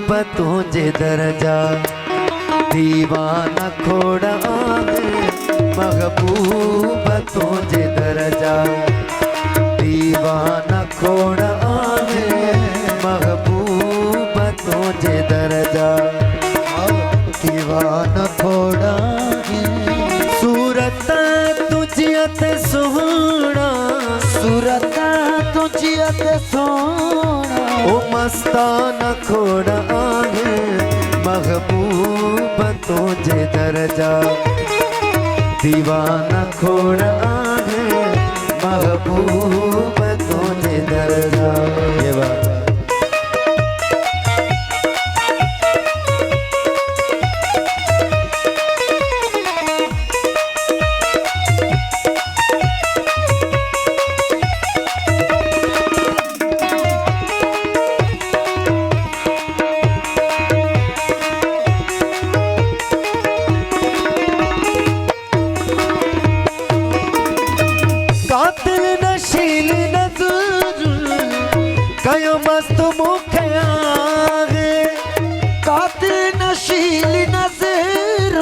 महबूब तुझे दर्जा दीवाना खोड़ा महबूब तुझे दर्जा दीवाना खोड़ा महबूब तुझे दर्जा दीवाना खोड़ा सूरत तुझियत सोहना सूरत तुझियत सोहना ओ मस्ताना खोड़ा महबूब तुझे दर्जा दीवाना खोड़ा महबूब तुझे दर्जा। ये बात कयो मस्त मुख आगे कातिल नशीली नजर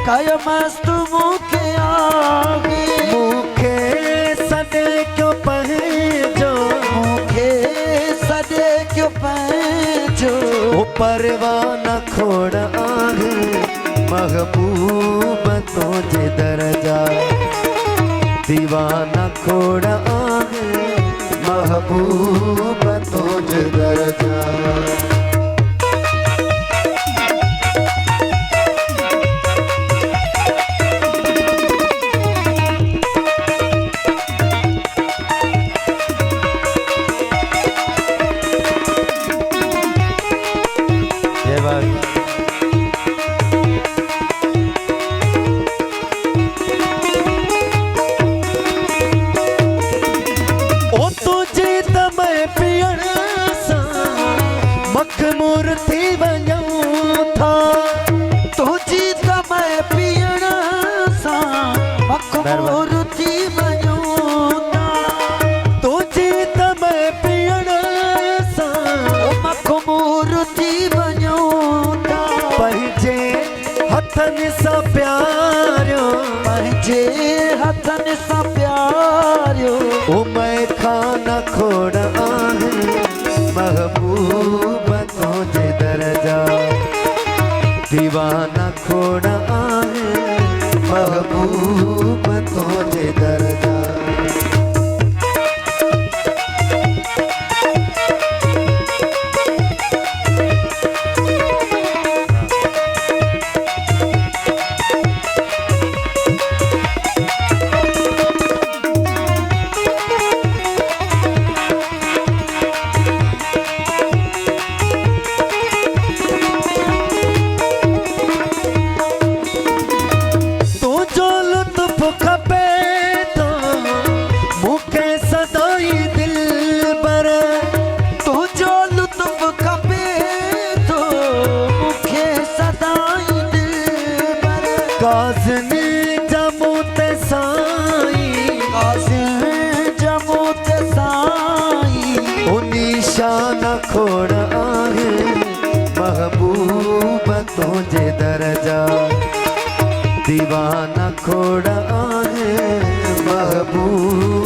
कयो मस्त मुख आगे मुखे सदे क्यों पहचो मुखे सदे क्यों पहचो ओ परवाना खोड़ा आगे महबूब तुझे दर्जा दीवाना खोड़ा आगे महबूब तुझे दर्जा। ये बात मखमूर थी वञूं था तुझी त मैं पीअण सां मखमूर थी वञूं था तुझी त मैं पीअण सां मखमूर थी वञूं था पंहिंजे हथनि सां प्यारियो पंहिंजे हथनि सां प्यारियो ओ मैं खाना खोड़ा महबूब तुझे दर्जा दीवाना खोड़ा महबूब तुझे दर्जा। काज़नी जमू ते साईं काज़नी जमू ते साईं ओ निशाना खोड़ा आहे महबूब तुझे दर्जा दीवाना खोड़ा आहे महबूब